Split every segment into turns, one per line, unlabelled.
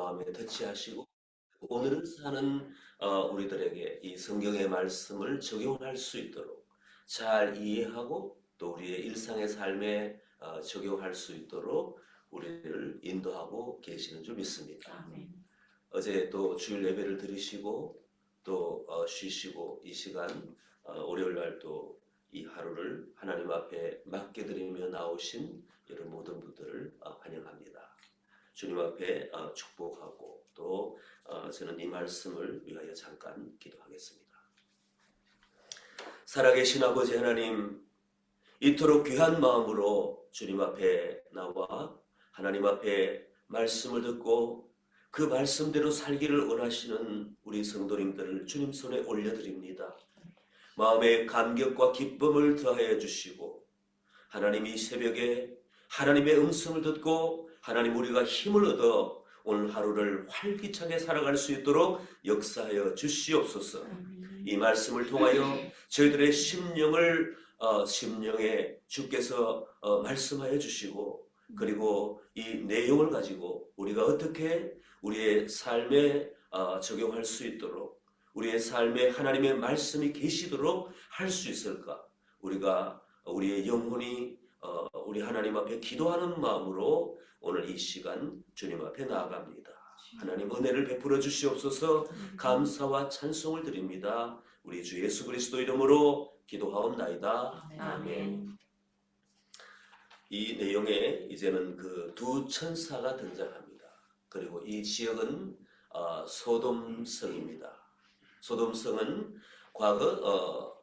마음에 터치하시고 오늘 사는 우리들에게 이 성경의 말씀을 적용할 수 있도록 잘 이해하고 또 우리의 일상의 삶에 적용할 수 있도록 우리를 인도하고 계시는 줄 믿습니다.
아멘.
어제 또 주일 예배를 드리시고 또 쉬시고 이 시간 월요일 날 또 이 하루를 하나님 앞에 맡겨드리며 나오신 여러분 모든 분들을 환영합니다. 주님 앞에 축복하고 또 저는 이 말씀을 위하여 잠깐 기도하겠습니다. 살아계신 아버지 하나님, 이토록 귀한 마음으로 주님 앞에 나와 하나님 앞에 말씀을 듣고 그 말씀대로 살기를 원하시는 우리 성도님들을 주님 손에 올려드립니다. 마음의 감격과 기쁨을 더하여 주시고 하나님 이 새벽에 하나님의 음성을 듣고 하나님 우리가 힘을 얻어 오늘 하루를 활기차게 살아갈 수 있도록 역사하여 주시옵소서. 이 말씀을 통하여 저희들의 심령에 주께서 말씀하여 주시고 그리고 이 내용을 가지고 우리가 어떻게 우리의 삶에 적용할 수 있도록 우리의 삶에 하나님의 말씀이 계시도록 할 수 있을까? 우리가 우리의 영혼이 우리 하나님 앞에 기도하는 마음으로 오늘 이 시간 주님 앞에 나아갑니다. 하나님 은혜를 베풀어 주시옵소서. 감사와 찬송을 드립니다. 우리 주 예수 그리스도 이름으로 기도하옵나이다. 아멘. 이 내용에 이제는 그 두 천사가 등장합니다. 그리고 이 지역은 소돔성입니다. 소돔성은 과거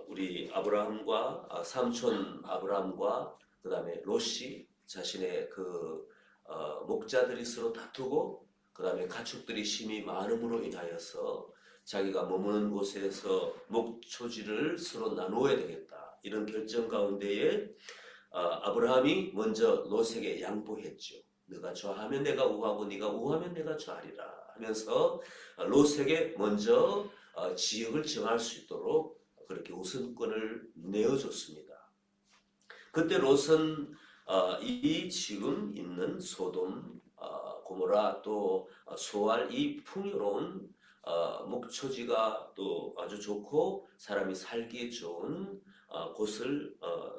우리 아브라함과 삼촌 아브라함과 그 다음에 롯이 자신의 그 목자들이 서로 다투고 그 다음에 가축들이 심히 많음으로 인하여서 자기가 머무는 곳에서 목초지를 서로 나누어야 되겠다 이런 결정 가운데에 아브라함이 먼저 롯에게 양보했죠. 네가 좌하면 내가 우하고 네가 우하면 내가 좌하리라 하면서 롯에게 먼저 지역을 정할 수 있도록 그렇게 우선권을 내어줬습니다. 그때 롯은 이 지금 있는 소돔, 고모라 또 소알 이 풍요로운 목초지가 또 아주 좋고 사람이 살기에 좋은 곳을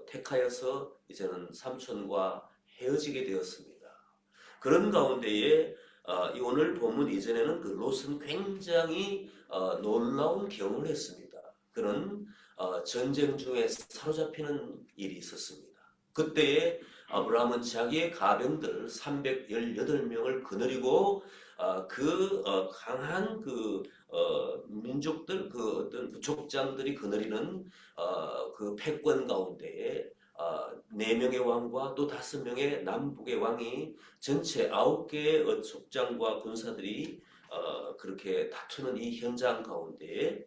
택하여서 이제는 삼촌과 헤어지게 되었습니다. 그런 가운데에 이 오늘 본문 이전에는 그 롯은 굉장히 놀라운 경험을 했습니다. 그는 전쟁 중에 사로잡히는 일이 있었습니다. 그때에 아브라함은 자기의 가병들 318명을 거느리고 강한 민족들 어떤 그 족장들이 거느리는 그 패권 가운데에 4명의 왕과 또 5명의 남북의 왕이 전체 9개의 족장과 군사들이 그렇게 다투는 이 현장 가운데에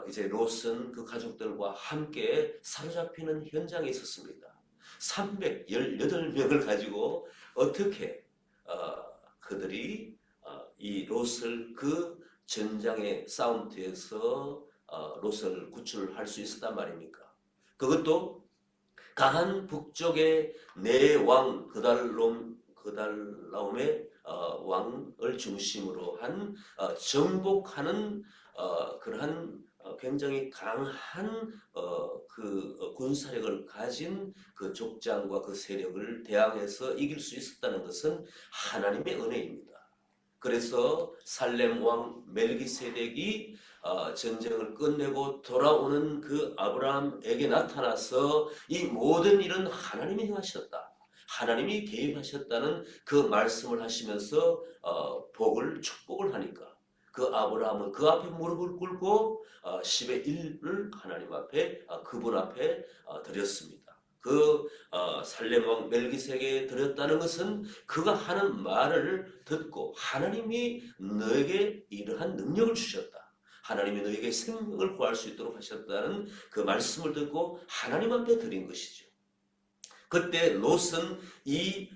이제 롯은 그 가족들과 함께 사로잡히는 현장에 있었습니다. 318명을 가지고 어떻게 그들이 이 롯을 그 전장의 싸움터에서 롯을 구출할 수 있었단 말입니까? 그것도 강한 북쪽의 네 왕 그달라움의 왕을 중심으로 한 정복하는 그러한 굉장히 강한 그 군사력을 가진 그 족장과 그 세력을 대항해서 이길 수 있었다는 것은 하나님의 은혜입니다. 그래서 살렘 왕 멜기세덱이 전쟁을 끝내고 돌아오는 그 아브라함에게 나타나서 이 모든 일은 하나님이 행하셨다. 하나님이 개입하셨다는 그 말씀을 하시면서 축복을 하니까 그 아브라함은 그 앞에 무릎을 꿇고 10의 1을 하나님 앞에 그분 앞에 드렸습니다. 그 살렘 왕 멜기세덱에게 드렸다는 것은 그가 하는 말을 듣고 하나님이 너에게 이러한 능력을 주셨다. 하나님이 너에게 생명을 구할 수 있도록 하셨다는 그 말씀을 듣고 하나님 앞에 드린 것이죠. 그때 롯은 이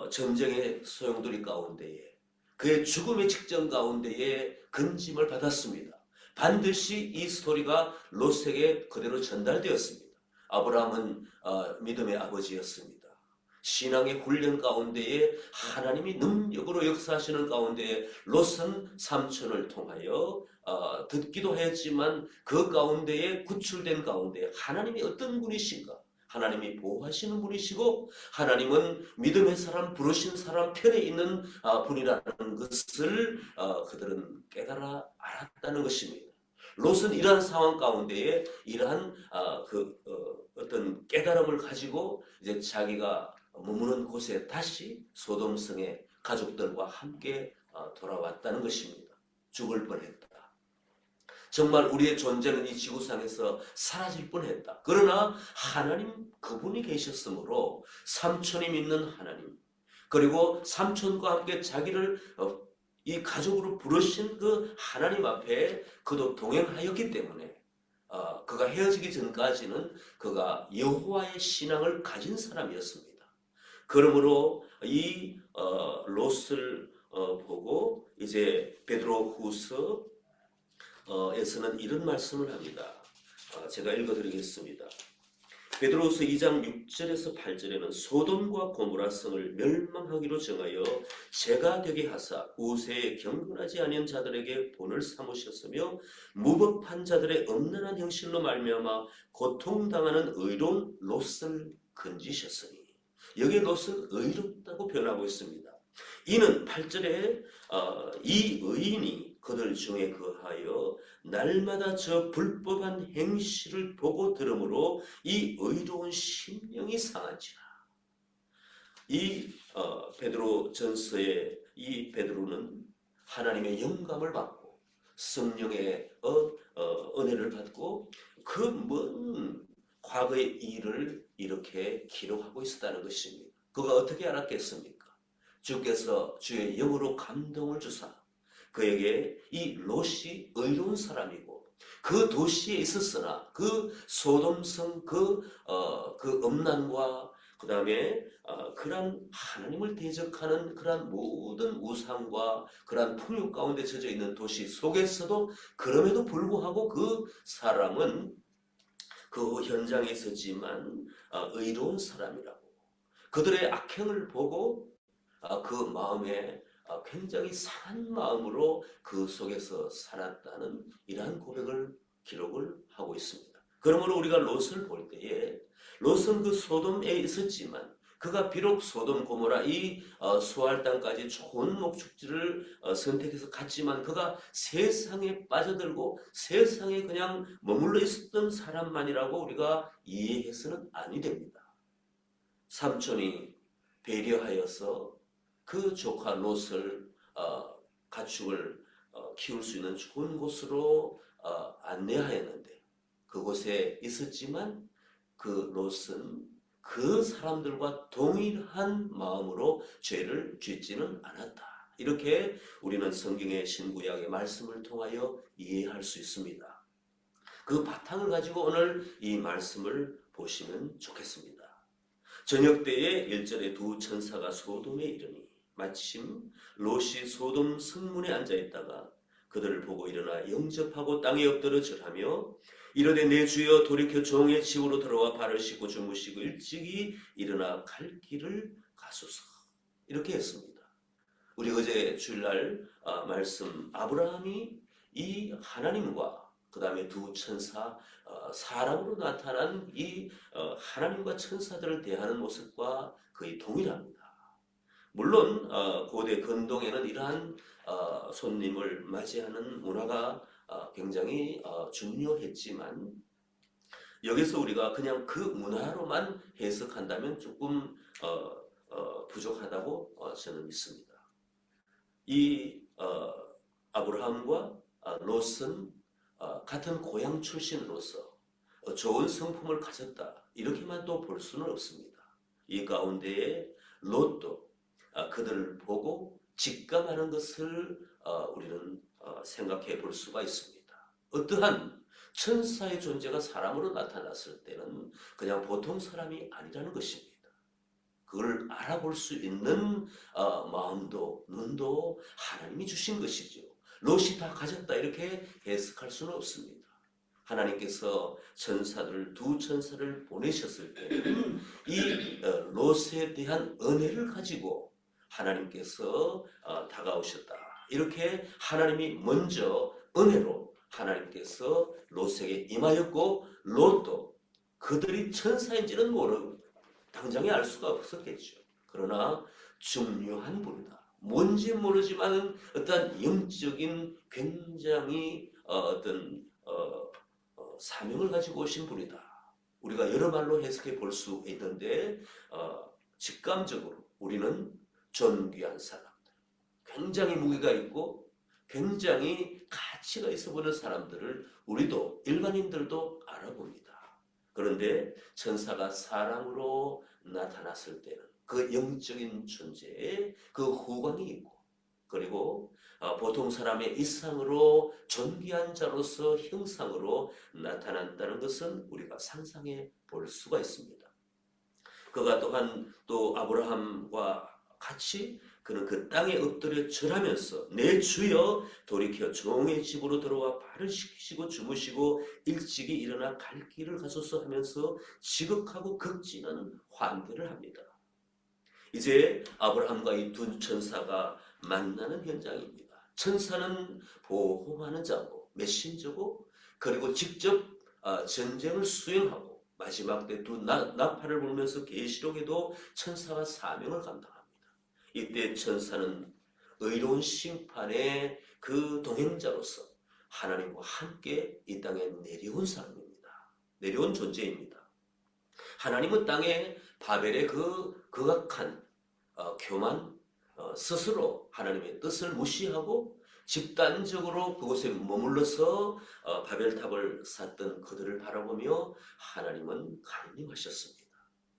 전쟁의 소용돌이 가운데에 그의 죽음의 직전 가운데에 건짐을 받았습니다. 반드시 이 스토리가 롯에게 그대로 전달되었습니다. 아브라함은 믿음의 아버지였습니다. 신앙의 훈련 가운데에 하나님이 능력으로 역사하시는 가운데에 롯은 삼촌을 통하여 듣기도 했지만 그 가운데에 구출된 가운데 하나님이 어떤 분이신가? 하나님이 보호하시는 분이시고 하나님은 믿음의 사람, 부르신 사람 편에 있는 분이라는 것을 그들은 깨달아 알았다는 것입니다. 롯은 이러한 상황 가운데에 이러한 어떤 깨달음을 가지고 이제 자기가 머무는 곳에 다시 소돔성의 가족들과 함께 돌아왔다는 것입니다. 죽을 뻔했다. 정말 우리의 존재는 이 지구상에서 사라질 뻔했다. 그러나 하나님 그분이 계셨으므로 삼촌이 믿는 하나님, 그리고 삼촌과 함께 자기를 이 가족으로 부르신 그 하나님 앞에 그도 동행하였기 때문에 그가 헤어지기 전까지는 그가 여호와의 신앙을 가진 사람이었습니다. 그러므로 이 롯을 보고 이제 베드로후서 에서는 이런 말씀을 합니다. 제가 읽어드리겠습니다. 베드로후서 2장 6절에서 8절에는 소돔과 고모라 성을 멸망하기로 정하여 죄가 되게 하사 우세에 경건하지 아니한 자들에게 본을 삼으셨으며 무법한 자들의 엄란한 행실로 말미암아 고통당하는 의로운 롯을 건지셨으니, 여기에 롯은 의롭다고 표현하고 있습니다. 이는 8절에 이 의인이 그들 중에 거하여 날마다 저 불법한 행실을 보고 들으므로 이 의로운 심령이 상한지라. 이 베드로전서의 이 베드로는 하나님의 영감을 받고 성령의 은혜를 받고 그 먼 과거의 일을 이렇게 기록하고 있었다는 것입니다. 그가 어떻게 알았겠습니까? 주께서 주의 영으로 감동을 주사 그에게 이 롯이 의로운 사람이고 그 도시에 있었으나 그 소돔성 그 음란과 그 다음에 그런 하나님을 대적하는 그런 모든 우상과 그런 풍요 가운데 젖어 있는 도시 속에서도 그럼에도 불구하고 그 사람은 그 현장에 있었지만 의로운 사람이라고, 그들의 악행을 보고 그 마음에 굉장히 상한 마음으로 그 속에서 살았다는 이러한 고백을 기록을 하고 있습니다. 그러므로 우리가 롯을 볼 때에 롯은 그 소돔에 있었지만 그가 비록 소돔 고모라 이 수할 땅까지 좋은 목축지를 선택해서 갔지만 그가 세상에 빠져들고 세상에 그냥 머물러 있었던 사람만이라고 우리가 이해해서는 아니 됩니다. 삼촌이 배려하여서 그 조카 롯을 가축을 키울 수 있는 좋은 곳으로 안내하였는데 그곳에 있었지만 그 롯은 그 사람들과 동일한 마음으로 죄를 짓지는 않았다. 이렇게 우리는 성경의 신구약의 말씀을 통하여 이해할 수 있습니다. 그 바탕을 가지고 오늘 이 말씀을 보시면 좋겠습니다. 저녁 때에 1절에 두 천사가 소돔에 이르니 마침 롯이 소돔 성문에 앉아있다가 그들을 보고 일어나 영접하고 땅에 엎드려 절하며 이르되 내 주여 돌이켜 종의 집으로 들어와 발을 씻고 주무시고 일찍이 일어나 갈 길을 가소서. 이렇게 했습니다. 우리 어제 주일날 말씀 아브라함이 이 하나님과 그 다음에 두 천사 사람으로 나타난 이 하나님과 천사들을 대하는 모습과 거의 동일합니다. 물론 고대 근동에는 이러한 손님을 맞이하는 문화가 굉장히 중요했지만 여기서 우리가 그냥 그 문화로만 해석한다면 조금 부족하다고 저는 믿습니다. 이 아브라함과 롯은 같은 고향 출신으로서 좋은 성품을 가졌다 이렇게만 또 볼 수는 없습니다. 이 가운데에 롯도 그들을 보고 직감하는 것을 우리는 생각해 볼 수가 있습니다. 어떠한 천사의 존재가 사람으로 나타났을 때는 그냥 보통 사람이 아니라는 것입니다. 그걸 알아볼 수 있는 마음도 눈도 하나님이 주신 것이죠. 롯이 다 가졌다 이렇게 해석할 수는 없습니다. 하나님께서 천사들 두 천사를 보내셨을 때 이 롯에 대한 은혜를 가지고 하나님께서 다가오셨다. 이렇게 하나님이 먼저 은혜로 하나님께서 롯에게 임하였고 롯도 그들이 천사인지는 모르고 당장에 알 수가 없었겠죠. 그러나 중요한 분이다. 뭔지 모르지만 어떤 영적인 굉장히 어떤 사명을 가지고 오신 분이다. 우리가 여러 말로 해석해 볼 수 있는데 직감적으로 우리는 존귀한 사람들, 굉장히 무게가 있고 굉장히 가치가 있어 보이는 사람들을 우리도 일반인들도 알아봅니다. 그런데 천사가 사랑으로 나타났을 때는 그 영적인 존재에 그 후광이 있고 그리고 보통 사람의 이상으로 존귀한 자로서 형상으로 나타난다는 것은 우리가 상상해 볼 수가 있습니다. 그가 또한 또 아브라함과 같이 그는 그 땅에 엎드려 절하면서 내 주여 돌이켜 종의 집으로 들어와 발을 씻기시고 주무시고 일찍이 일어나 갈 길을 가소서 하면서 지극하고 극진한 환대를 합니다. 이제 아브라함과 이 두 천사가 만나는 현장입니다. 천사는 보호하는 자고 메신저고 그리고 직접 전쟁을 수행하고 마지막 때 두 나팔을 불면서 계시록에도 천사가 사명을 감당합니다. 이때 천사는 의로운 심판의 그 동행자로서 하나님과 함께 이 땅에 내려온 사람입니다. 내려온 존재입니다. 하나님은 땅에 바벨의 그 극악한 교만 스스로 하나님의 뜻을 무시하고 집단적으로 그곳에 머물러서 바벨탑을 쌓던 그들을 바라보며 하나님은 강림하셨습니다.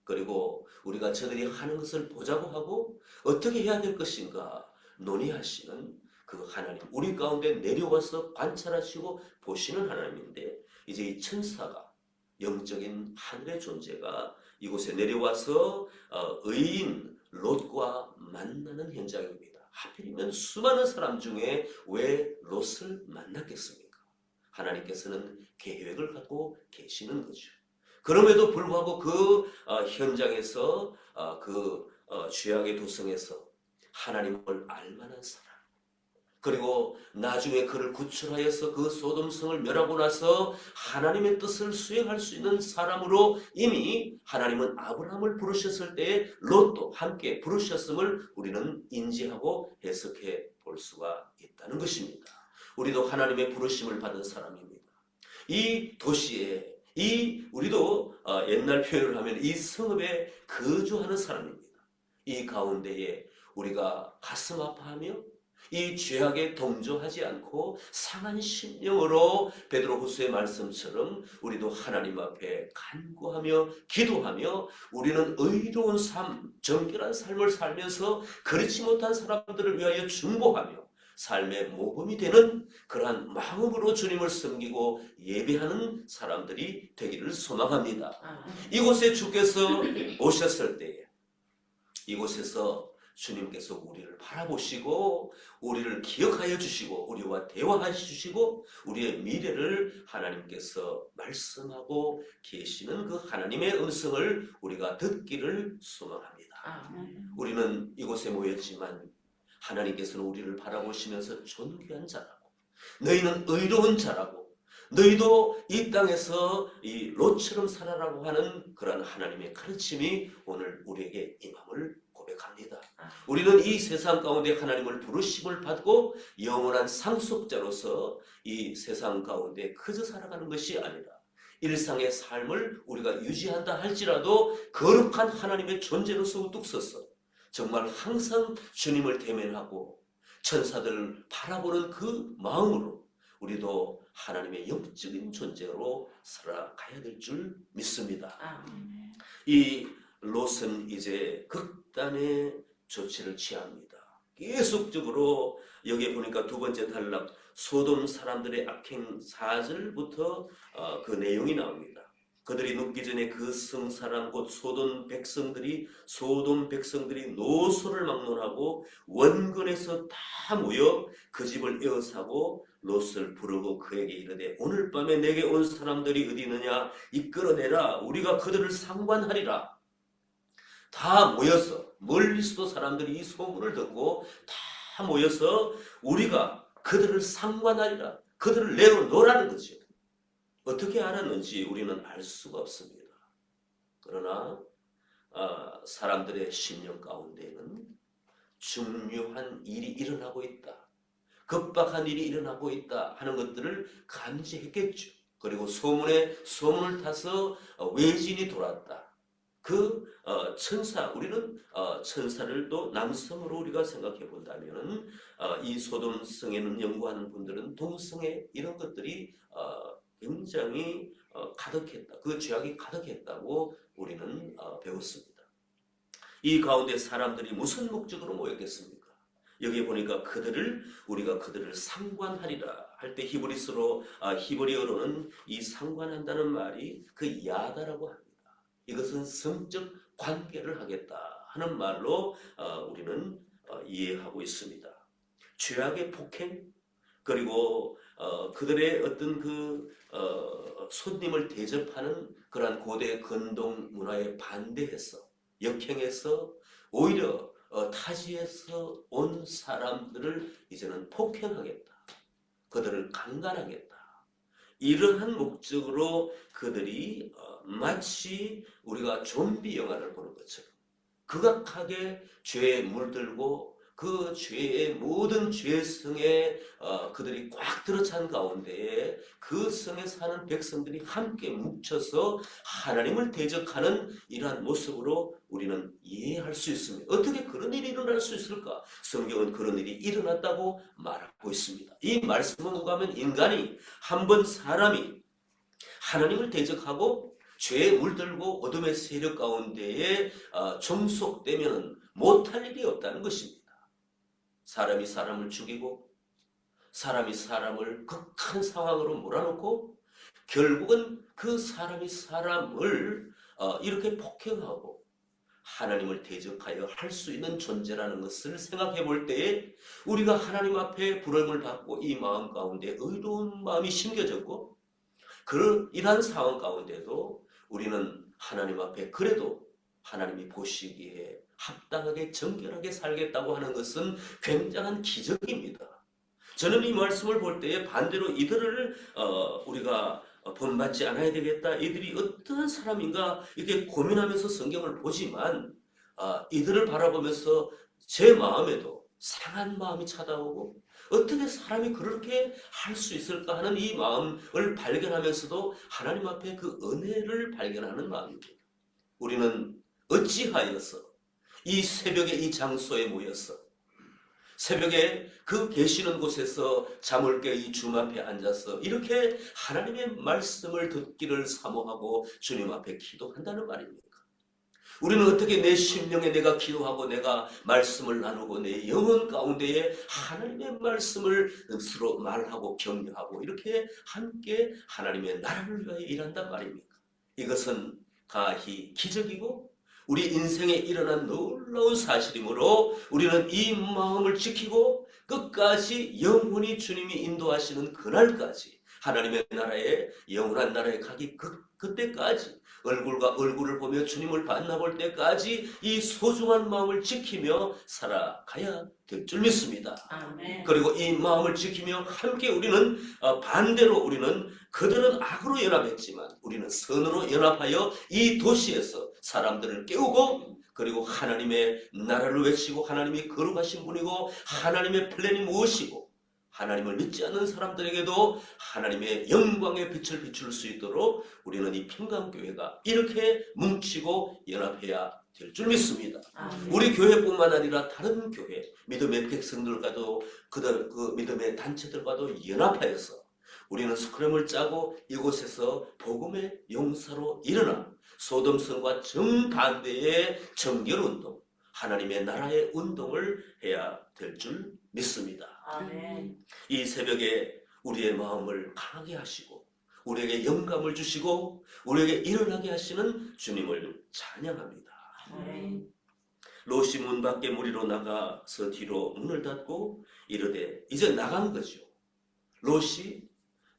그리고 우리가 저들이 하는 것을 보자고 하고 어떻게 해야 될 것인가 논의하시는 그 하나님, 우리 가운데 내려와서 관찰하시고 보시는 하나님인데 이제 이 천사가 영적인 하늘의 존재가 이곳에 내려와서 의인 롯과 만나는 현장입니다. 하필이면 수많은 사람 중에 왜 롯을 만났겠습니까? 하나님께서는 계획을 갖고 계시는 거죠. 그럼에도 불구하고 그 현장에서 그 죄악의 도성에서 하나님을 알만한 사람 그리고 나중에 그를 구출하여서 그 소돔성을 멸하고 나서 하나님의 뜻을 수행할 수 있는 사람으로 이미 하나님은 아브라함을 부르셨을 때에 롯도 함께 부르셨음을 우리는 인지하고 해석해 볼 수가 있다는 것입니다. 우리도 하나님의 부르심을 받은 사람입니다. 이 도시에 우리도 옛날 표현을 하면 이 성읍에 거주하는 사람입니다. 이 가운데에 우리가 가슴 아파하며 이 죄악에 동조하지 않고 상한 심령으로 베드로후서의 말씀처럼 우리도 하나님 앞에 간구하며 기도하며 우리는 의로운 삶, 정결한 삶을 살면서 그렇지 못한 사람들을 위하여 중보하며 삶의 모범이 되는 그러한 마음으로 주님을 섬기고 예배하는 사람들이 되기를 소망합니다. 이곳에 주께서 오셨을 때에 이곳에서 주님께서 우리를 바라보시고 우리를 기억하여 주시고 우리와 대화하여 주시고 우리의 미래를 하나님께서 말씀하고 계시는 그 하나님의 음성을 우리가 듣기를 소망합니다. 우리는 이곳에 모였지만 하나님께서는 우리를 바라보시면서 존귀한 자라고 너희는 의로운 자라고 너희도 이 땅에서 이 롯처럼 살아라고 하는 그런 하나님의 가르침이 오늘 우리에게 임함을 고백합니다. 우리는 이 세상 가운데 하나님을 부르심을 받고 영원한 상속자로서 이 세상 가운데 그저 살아가는 것이 아니라 일상의 삶을 우리가 유지한다 할지라도 거룩한 하나님의 존재로서 우뚝 서서 정말 항상 주님을 대면하고 천사들을 바라보는 그 마음으로 우리도 하나님의 영적인 존재로 살아가야 될 줄 믿습니다. 이 롯은 이제 극단의 조치를 취합니다. 계속적으로 여기에 보니까 두 번째 단락 소돔 사람들의 악행 4절부터 그 내용이 나옵니다. 그들이 눕기 전에 그 성사람 곧 소돔 백성들이 노소를 막론하고 원근에서 다 모여 그 집을 에워싸고 롯을 부르고 그에게 이르되 오늘 밤에 내게 온 사람들이 어디 있느냐 이끌어내라 우리가 그들을 상관하리라. 다 모여서 멀리서도 사람들이 이 소문을 듣고 다 모여서 우리가 그들을 상관하리라. 그들을 내어놓으라는 거죠. 어떻게 알았는지 우리는 알 수가 없습니다. 그러나 사람들의 심령 가운데는 중요한 일이 일어나고 있다. 급박한 일이 일어나고 있다 하는 것들을 감지했겠죠. 그리고 소문을 타서 외진이 돌았다. 우리는 천사를 또 남성으로 우리가 생각해 본다면 이 소돔 성에는 연구하는 분들은 동성애 이런 것들이 굉장히 가득했다. 그 죄악이 가득했다고 우리는 배웠습니다. 이 가운데 사람들이 무슨 목적으로 모였겠습니까? 여기 보니까 우리가 그들을 상관하리라 할 때 히브리어로는 이 상관한다는 말이 그 야다라고 합니다. 이것은 성적 관계를 하겠다 하는 말로 우리는 이해하고 있습니다. 죄악의 폭행 그리고 그들의 어떤 손님을 대접하는 그러한 고대 건동 문화에 반대해서 역행해서 오히려 타지에서 온 사람들을 이제는 폭행하겠다. 그들을 강간하겠다. 이러한 목적으로 그들이 마치 우리가 좀비 영화를 보는 것처럼 극악하게 죄에 물들고 그 죄의 모든 죄성에 그들이 꽉 들어찬 가운데에 그 성에 사는 백성들이 함께 뭉쳐서 하나님을 대적하는 이러한 모습으로 우리는 이해할 수 있습니다. 어떻게 그런 일이 일어날 수 있을까? 성경은 그런 일이 일어났다고 말하고 있습니다. 이 말씀은 오가면 인간이 한번 사람이 하나님을 대적하고 죄에 물들고 어둠의 세력 가운데에 종속되면 못할 일이 없다는 것입니다. 사람이 사람을 죽이고 사람이 사람을 극한 상황으로 몰아넣고 결국은 그 사람이 사람을 이렇게 폭행하고 하나님을 대적하여 할 수 있는 존재라는 것을 생각해 볼 때에 우리가 하나님 앞에 부름을 받고 이 마음 가운데 의로운 마음이 심겨졌고 이러한 상황 가운데도 우리는 하나님 앞에 그래도 하나님이 보시기에 합당하게 정결하게 살겠다고 하는 것은 굉장한 기적입니다. 저는 이 말씀을 볼 때에 반대로 이들을 우리가 본받지 않아야 되겠다. 이들이 어떤 사람인가 이렇게 고민하면서 성경을 보지만 이들을 바라보면서 제 마음에도 상한 마음이 찾아오고 어떻게 사람이 그렇게 할 수 있을까 하는 이 마음을 발견하면서도 하나님 앞에 그 은혜를 발견하는 마음입니다. 우리는 어찌하여서 이 새벽에 이 장소에 모여서 새벽에 그 계시는 곳에서 잠을 깨 이 주님 앞에 앉아서 이렇게 하나님의 말씀을 듣기를 사모하고 주님 앞에 기도한다는 말입니까? 우리는 어떻게 내 심령에 내가 기도하고 내가 말씀을 나누고 내 영혼 가운데에 하나님의 말씀을 스스로 말하고 격려하고 이렇게 함께 하나님의 나라를 위하여 일한단 말입니까? 이것은 가히 기적이고 우리 인생에 일어난 놀라운 사실이므로 우리는 이 마음을 지키고 끝까지 영원히 주님이 인도하시는 그날까지 하나님의 나라에 영원한 나라에 가기 그때까지 얼굴과 얼굴을 보며 주님을 만나볼 때까지 이 소중한 마음을 지키며 살아가야 될 줄 믿습니다.
아멘.
그리고 이 마음을 지키며 함께 우리는 반대로 우리는 그들은 악으로 연합했지만 우리는 선으로 연합하여 이 도시에서 사람들을 깨우고 그리고 하나님의 나라를 외치고 하나님이 거룩하신 분이고 하나님의 플랜이 무엇이고 하나님을 믿지 않는 사람들에게도 하나님의 영광의 빛을 비출 수 있도록 우리는 이 평강교회가 이렇게 뭉치고 연합해야 될 줄 믿습니다. 우리 교회뿐만 아니라 다른 교회, 믿음의 백성들과도 그 믿음의 단체들과도 연합하여서 우리는 스크램을 짜고 이곳에서 복음의 용사로 일어나 소돔성과 정반대의 정결운동, 하나님의 나라의 운동을 해야 될 줄 믿습니다.
아멘.
이 새벽에 우리의 마음을 강하게 하시고 우리에게 영감을 주시고 우리에게 일어나게 하시는 주님을 찬양합니다. 롯이 문 밖에 무리로 나가서 뒤로 문을 닫고 이르되 이제 나간 거죠. 롯이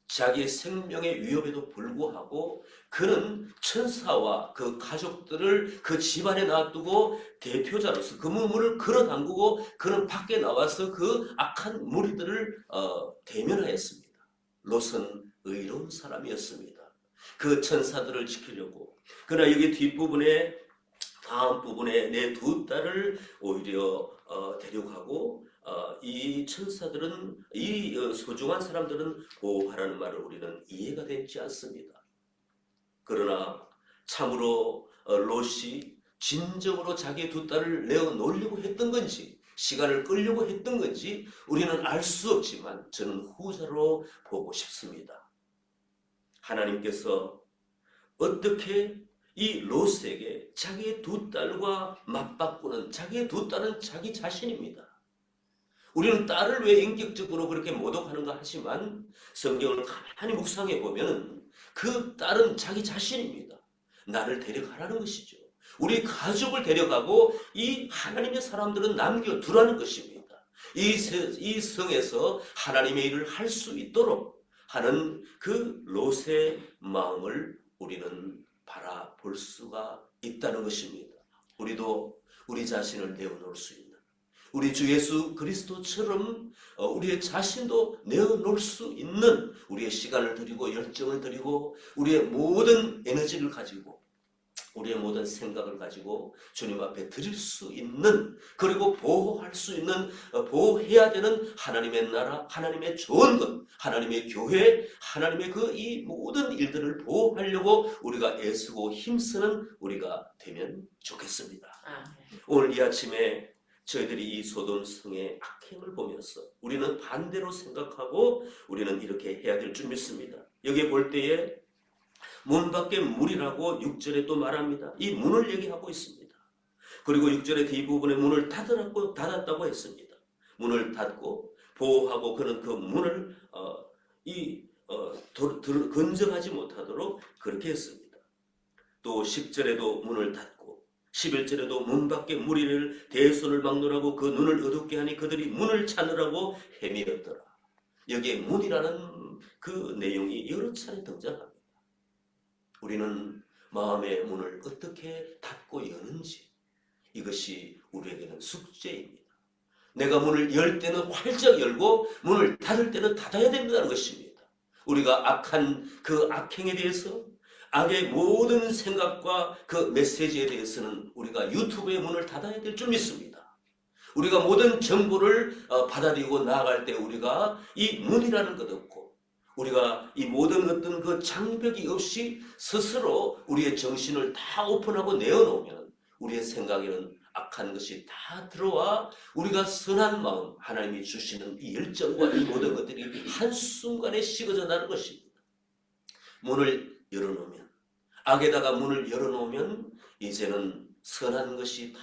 자기의 생명의 위협에도 불구하고 그는 천사와 그 가족들을 그 집안에 놔두고 대표자로서 그 문을 걸어 잠그고 그는 밖에 나와서 그 악한 무리들을 대면하였습니다. 롯은 의로운 사람이었습니다. 그 천사들을 지키려고. 그러나 여기 뒷부분에 다음 부분에 내 두 딸을 오히려 데려가고 이 천사들은 이 소중한 사람들은 보호하라는 말을 우리는 이해가 되지 않습니다. 그러나 참으로 롯이 진정으로 자기의 두 딸을 내어놓으려고 했던 건지 시간을 끌려고 했던 건지 우리는 알 수 없지만 저는 후자로 보고 싶습니다. 하나님께서 어떻게 이 롯에게 자기의 두 딸과 맞바꾸는 자기의 두 딸은 자기 자신입니다. 우리는 딸을 왜 인격적으로 그렇게 모독하는가 하지만 성경을 가만히 묵상해 보면 그 딸은 자기 자신입니다. 나를 데려가라는 것이죠. 우리 가족을 데려가고 이 하나님의 사람들은 남겨두라는 것입니다. 이 성에서 하나님의 일을 할 수 있도록 하는 그 롯의 마음을 우리는 바라볼 수가 있다는 것입니다. 우리도 우리 자신을 내어놓을 수 있는 우리 주 예수 그리스도처럼 우리의 자신도 내어놓을 수 있는 우리의 시간을 드리고 열정을 드리고 우리의 모든 에너지를 가지고 우리의 모든 생각을 가지고 주님 앞에 드릴 수 있는 그리고 보호할 수 있는 보호해야 되는 하나님의 나라, 하나님의 좋은 것, 하나님의 교회, 하나님의 이 모든 일들을 보호하려고 우리가 애쓰고 힘쓰는 우리가 되면 좋겠습니다. 오늘 이 아침에 저희들이 이 소돔 성의 악행을 보면서 우리는 반대로 생각하고 우리는 이렇게 해야 될 줄 믿습니다. 여기 볼 때에 문 밖에 물이라고 6절에 또 말합니다. 이 문을 얘기하고 있습니다. 그리고 6절의 뒷부분에 문을 닫았다고 했습니다. 문을 닫고 보호하고 그는 그 문을 건져가지 못하도록 그렇게 했습니다. 또 10절에도 문을 닫고 11절에도 문 밖에 무리를 대손을 막노라고 그 눈을 어둡게 하니 그들이 문을 찾느라고 헤매었더라. 여기에 문이라는 그 내용이 여러 차례 등장합니다. 우리는 마음의 문을 어떻게 닫고 여는지 이것이 우리에게는 숙제입니다. 내가 문을 열 때는 활짝 열고 문을 닫을 때는 닫아야 된다는 것입니다. 우리가 악한 그 악행에 대해서 악의 모든 생각과 그 메시지에 대해서는 우리가 유튜브의 문을 닫아야 될 줄 믿습니다. 우리가 모든 정보를 받아들이고 나아갈 때 우리가 이 문이라는 것 없고 우리가 이 모든 어떤 그 장벽이 없이 스스로 우리의 정신을 다 오픈하고 내어놓으면 우리의 생각에는 악한 것이 다 들어와 우리가 선한 마음 하나님이 주시는 이 열정과 이 모든 것들이 한순간에 식어져 나는 것입니다. 문을 열어놓으면 악에다가 문을 열어놓으면 이제는 선한 것이 다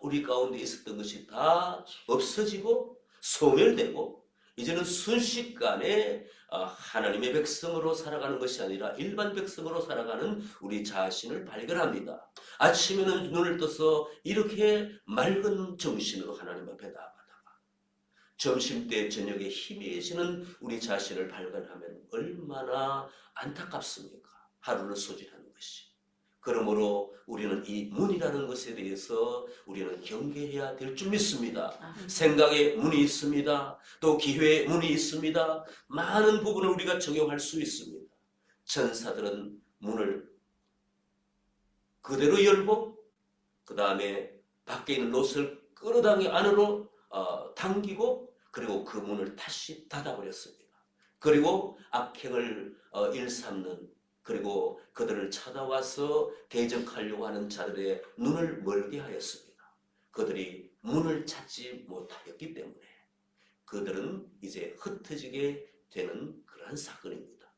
우리 가운데 있었던 것이 다 없어지고 소멸되고 이제는 순식간에 하나님의 백성으로 살아가는 것이 아니라 일반 백성으로 살아가는 우리 자신을 발견합니다. 아침에는 눈을 떠서 이렇게 맑은 정신으로 하나님 앞에 나아가다가 점심때 저녁에 희미해지는 우리 자신을 발견하면 얼마나 안타깝습니까? 하루를 소진하는 것이. 그러므로 우리는 이 문이라는 것에 대해서 우리는 경계해야 될 줄 믿습니다. 생각의 문이 있습니다. 또 기회의 문이 있습니다. 많은 부분을 우리가 적용할 수 있습니다. 천사들은 문을 그대로 열고 그 다음에 밖에 있는 롯을 끌어당기 안으로 당기고 그리고 그 문을 다시 닫아버렸습니다. 그리고 악행을 일삼는 그리고 그들을 찾아와서 대적하려고 하는 자들의 눈을 멀게 하였습니다. 그들이 문을 찾지 못하였기 때문에 그들은 이제 흩어지게 되는 그러한 사건입니다.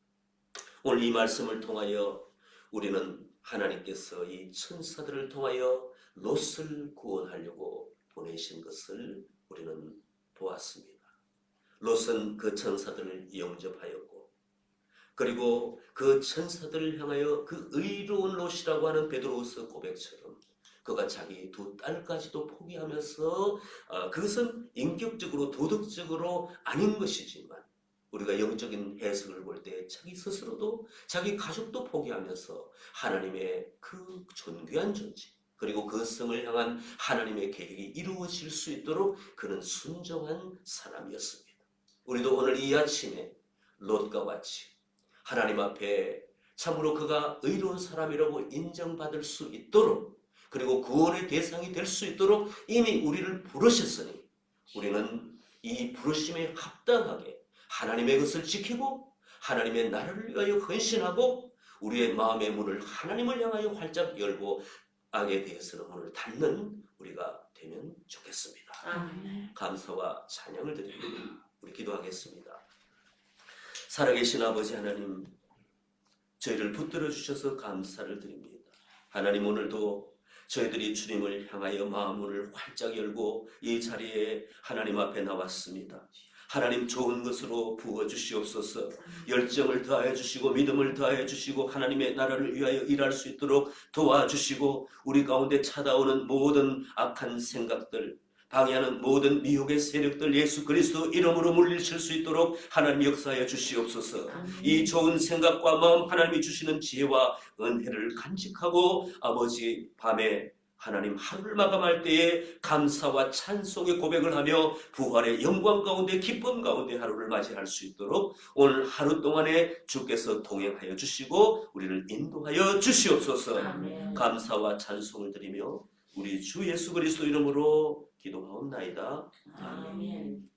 오늘 이 말씀을 통하여 우리는 하나님께서 이 천사들을 통하여 롯을 구원하려고 보내신 것을 우리는 보았습니다. 롯은 그 천사들을 영접하였고 그리고 그 천사들을 향하여 그 의로운 롯이라고 하는 베드로후서 고백처럼 그가 자기 두 딸까지도 포기하면서 그것은 인격적으로 도덕적으로 아닌 것이지만 우리가 영적인 해석을 볼 때 자기 스스로도 자기 가족도 포기하면서 하나님의 그 존귀한 존재 그리고 그 성을 향한 하나님의 계획이 이루어질 수 있도록 그는 순종한 사람이었습니다. 우리도 오늘 이 아침에 롯과 같이 하나님 앞에 참으로 그가 의로운 사람이라고 인정받을 수 있도록 그리고 구원의 대상이 될 수 있도록 이미 우리를 부르셨으니 우리는 이 부르심에 합당하게 하나님의 것을 지키고 하나님의 나라를 위하여 헌신하고 우리의 마음의 문을 하나님을 향하여 활짝 열고 악에 대해서는 문을 닫는 우리가 되면 좋겠습니다.
아멘.
감사와 찬양을 드립니다. 우리 기도하겠습니다. 살아계신 아버지 하나님, 저희를 붙들어 주셔서 감사를 드립니다. 하나님, 오늘도 저희들이 주님을 향하여 마음문을 활짝 열고 이 자리에 하나님 앞에 나왔습니다. 하나님, 좋은 것으로 부어주시옵소서. 열정을 더하여 주시고 믿음을 더하여 주시고 하나님의 나라를 위하여 일할 수 있도록 도와주시고 우리 가운데 찾아오는 모든 악한 생각들, 방해하는 모든 미혹의 세력들 예수 그리스도 이름으로 물리칠 수 있도록 하나님 역사하여 주시옵소서. 이 좋은 생각과 마음, 하나님이 주시는 지혜와 은혜를 간직하고 아버지 밤에 하나님 하루를 마감할 때에 감사와 찬송의 고백을 하며 부활의 영광 가운데 기쁨 가운데 하루를 맞이할 수 있도록 오늘 하루 동안에 주께서 동행하여 주시고 우리를 인도하여 주시옵소서.
아멘.
감사와 찬송을 드리며 우리 주 예수 그리스도 이름으로 기도하옵나이다.
아멘.